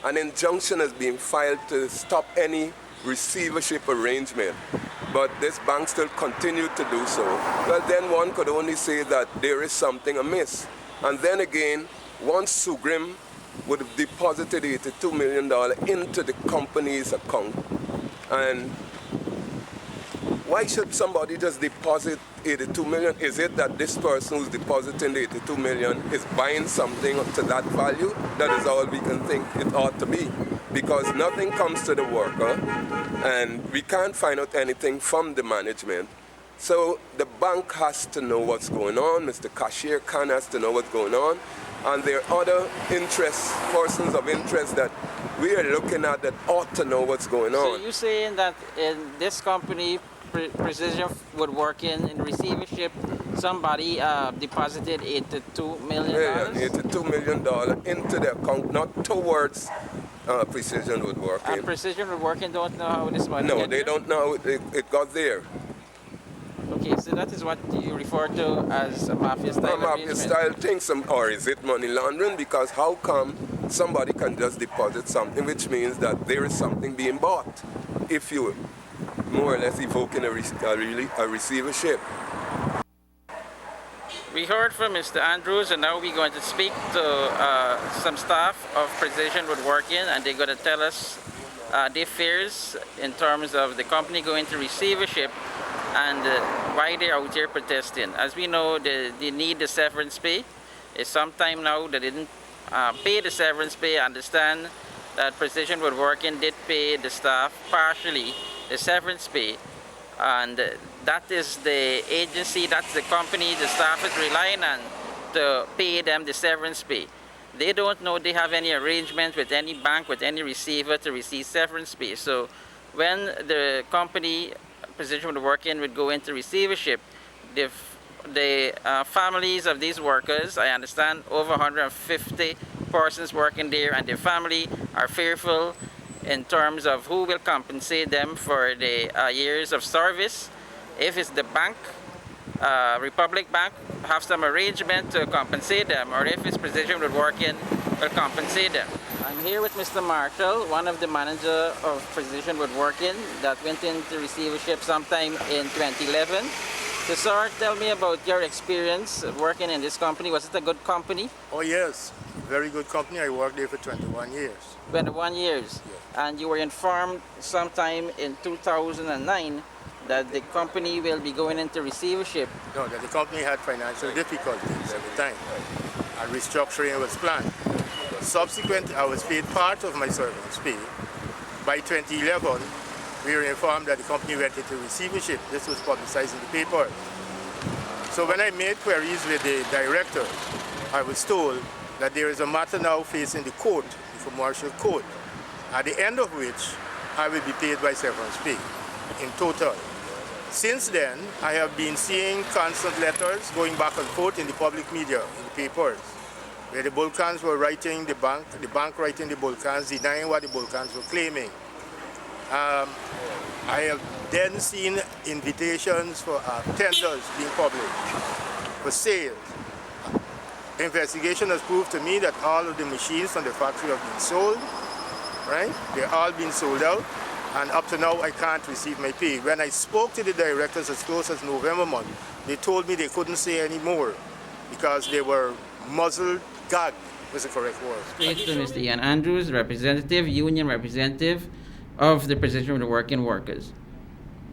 An injunction has been filed to stop any receivership arrangement, but this bank still continued to do so. Well, then one could only say that there is something amiss. And then again, once Sugrim would have deposited $82 million into the company's account, and why should somebody just deposit 82 million? Is it that this person who's depositing the 82 million is buying something to that value? That is all we can think it ought to be. Because nothing comes to the worker, and we can't find out anything from the management. So the bank has to know what's going on. Mr. Kashir Khan has to know what's going on. And there are other persons of interest that we are looking at that ought to know what's going on. So you're saying that in this company, Precision Woodworking, in receivership, somebody deposited $82 million? Yeah, $82 million into the account, not towards Precision Woodworking. And Precision Woodworking don't know how this money No, they don't know how it got there. Okay, so that is what you refer to as a mafia-style mafia-style thing, or is it money laundering? Because how come somebody can just deposit something, which means that there is something being bought, if you more or less evoking a receivership. We heard from Mr. Andrews, and now we're going to speak to some staff of Precision Woodworking, and they're going to tell us their fears in terms of the company going to receivership and why they're out here protesting. As we know, they need the severance pay. It's some time now that they didn't pay the severance pay. I understand that Precision Woodworking did pay the staff partially the severance pay, and that is the agency, that's the company the staff is relying on to pay them the severance pay. They don't know they have any arrangement with any bank, with any receiver to receive severance pay. So when the company, Precision Woodworking, would go into receivership, the families of these workers, I understand over 150 persons working there, and their family are fearful in terms of who will compensate them for the years of service. If it's the bank, Republic Bank, have some arrangement to compensate them, or if it's Precision Woodworking, will compensate them. I'm here with Mr. Marshall, one of the managers of Precision Woodworking that went into receivership sometime in 2011. So, sir, tell me about your experience working in this company. Was it a good company? Oh, yes. Very good company. I worked there for 21 years. 21 years? Yes. And you were informed sometime in 2009 that the company will be going into receivership? No, that the company had financial difficulties at the time. And restructuring was planned. Subsequently, I was paid part of my servant's pay. By 2011, we were informed that the company went into receivership. This was publicized in the papers. So when I made queries with the director, I was told that there is a matter now facing the court, the commercial court, at the end of which I will be paid by severance pay in total. Since then, I have been seeing constant letters going back and forth in the public media, in the papers, where the Vulcans were writing the bank writing the Vulcans, denying what the Vulcans were claiming. I have then seen invitations for tenders being published for sales. Investigation has proved to me that all of the machines from the factory have been sold, right? They're all been sold out, and up to now I can't receive my pay. When I spoke to the directors as close as November month, they told me they couldn't say any more because they were muzzled, gagged was the correct word. Speak to Mr. Ian Andrews, representative, union representative of the Precision Woodworking workers.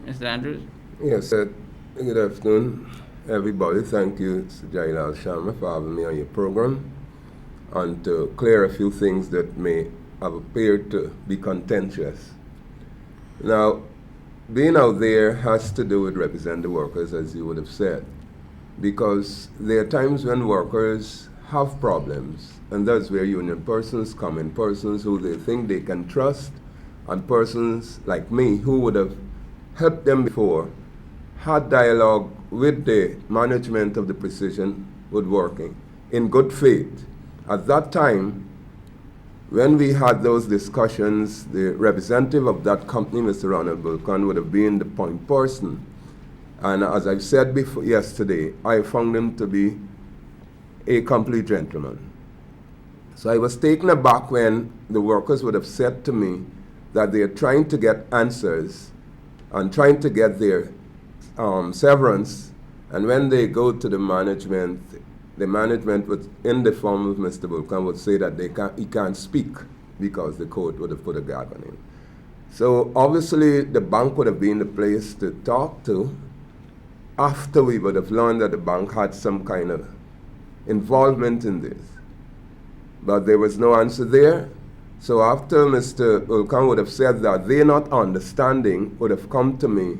Mr. Andrews? Yes, good afternoon, everybody. Thank you, Mr. Jailal Sharma, for having me on your program and to clear a few things that may have appeared to be contentious. Now, being out there has to do with representing the workers, as you would have said, because there are times when workers have problems, and that's where union persons come in, persons who they think they can trust, and persons like me who would have helped them before, had dialogue with the management of the Precision Woodworking in good faith. At that time, when we had those discussions, the representative of that company, Mr. Ronald Vulcan, would have been the point person. And as I've said before yesterday, I found him to be a complete gentleman. So I was taken aback when the workers would have said to me that they are trying to get answers and trying to get their severance, and when they go to the management would, in the form of Mr. Vulcan, would say that he can't speak because the court would have put a gag on him. So obviously the bank would have been the place to talk to after we would have learned that the bank had some kind of involvement in this. But there was no answer there. So after Mr. Vulcan would have said that, they not understanding would have come to me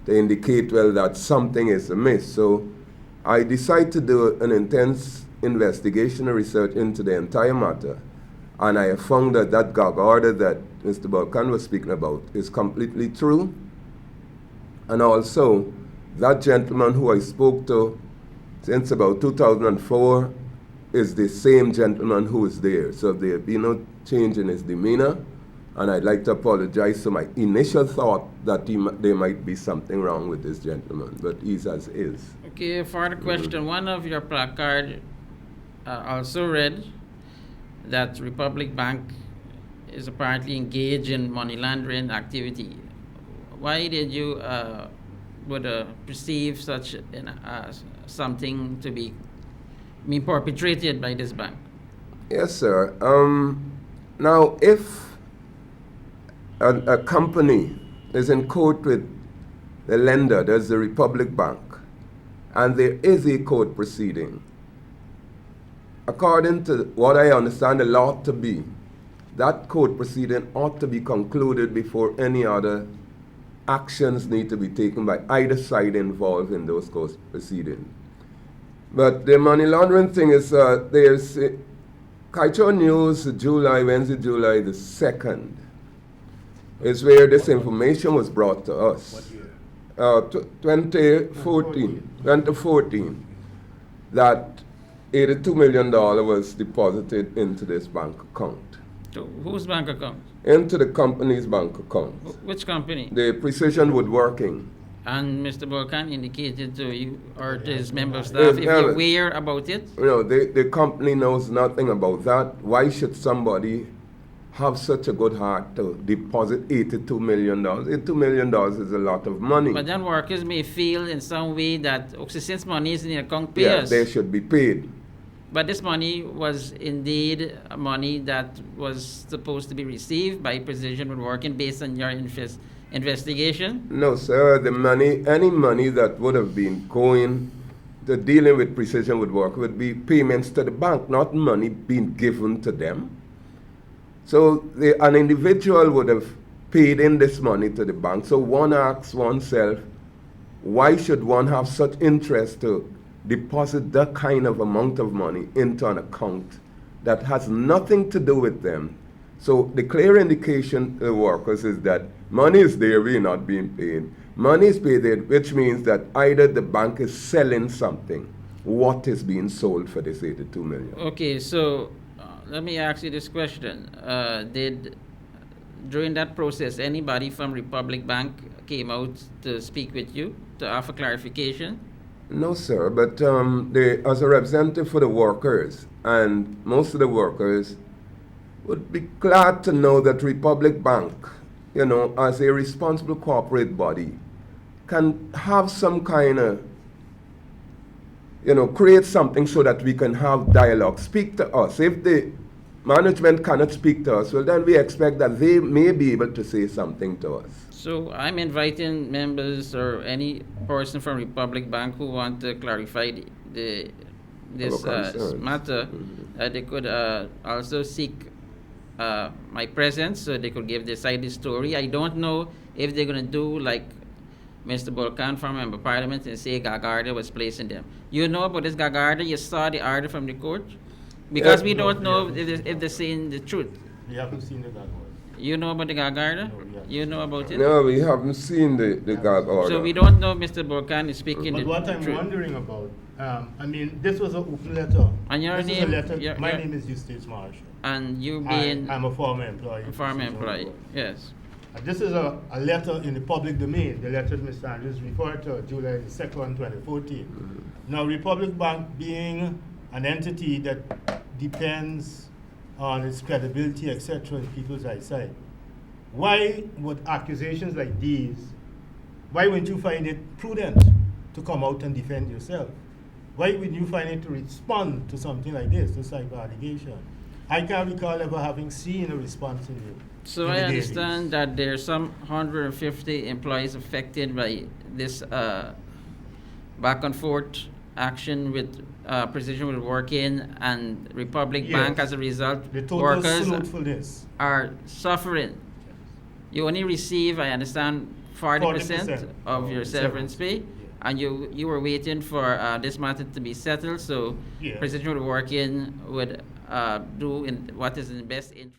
to indicate, well, that something is amiss. So I decided to do an intense investigation and research into the entire matter. And I have found that that gag order that Mr. Vulcan was speaking about is completely true. And also, that gentleman who I spoke to since about 2004 is the same gentleman who is there. So there have been no change in his demeanor. And I'd like to apologize for my initial thought that there might be something wrong with this gentleman, but he's as is. Okay, further question. One of your placard also read that Republic Bank is apparently engaged in money laundering activity. Why did you perceive such something to be perpetrated by this bank? Yes, sir. Now, if a company is in court with the lender, there's the Republic Bank, and there is a court proceeding, according to what I understand the law to be, that court proceeding ought to be concluded before any other actions need to be taken by either side involved in those court proceedings. But the money laundering thing is, there's Kashir News, Wednesday, July the 2nd, is where this information was brought to us. What year? 2014, that $82 million was deposited into this bank account. To whose bank account? Into the company's bank account. Which company? The Precision Woodworking. And Mr. Vulcan indicated to you or to his member of staff if you're aware about it? You know, the company knows nothing about that. Why should somebody have such a good heart to deposit $82 million? $82 million is a lot of money. But then workers may feel in some way that since money is in the account, pay us. They should be paid. But this money was indeed money that was supposed to be received by Precision Woodworking based on your investigation? No, sir. Any money that would have been going to dealing with Precision Woodworking would be payments to the bank, not money being given to them. So an individual would have paid in this money to the bank. So one asks oneself, why should one have such interest to deposit that kind of amount of money into an account that has nothing to do with them? So the clear indication to the workers is that money is there, we're not being paid. Money is paid, which means that either the bank is selling something. What is being sold for this $82 million? Okay, so let me ask you this question. Did, during that process, anybody from Republic Bank came out to speak with you to offer clarification? No, sir, but as a representative for the workers, and most of the workers would be glad to know that Republic Bank, as a responsible corporate body, can have some kind of, create something so that we can have dialogue, speak to us. If the management cannot speak to us, well, then we expect that they may be able to say something to us. So I'm inviting members or any person from Republic Bank who want to clarify this matter. They could also seek my presence so they could give their side of the story. I don't know if they're going to do like Mr. Vulcan from Member Parliament and say gag order was placed in them. You know about this gag order? You saw the order from the court? Because we don't know if they're saying the truth. We haven't seen the gag order. You know about the gag order? No, you know about it? No, we haven't seen the gag order. So we don't know Mr. Vulcan is speaking the truth. But what I'm wondering about, this was an open letter. And your this name? Is a letter. My name is Eustace Marshall. And you being? I'm a former employee. A former employee, yes. This is a letter in the public domain. The letter Mr. Andrews referred to, July 2nd, 2014. Now, Republic Bank being an entity that depends on its credibility, etc., in people's eyesight. Why would accusations like these, why wouldn't you find it prudent to come out and defend yourself? Why would you find it to respond to something like this type of allegation? I can't recall ever having seen a response in you. So I understand that there are some 150 employees affected by this back and forth action with Precision Woodworking and Republic Bank. As a result, the total workers are suffering. You only receive, I understand, 40% of your severance pay, and you were waiting for this matter to be settled, so Precision Woodworking would do what is in the best interest.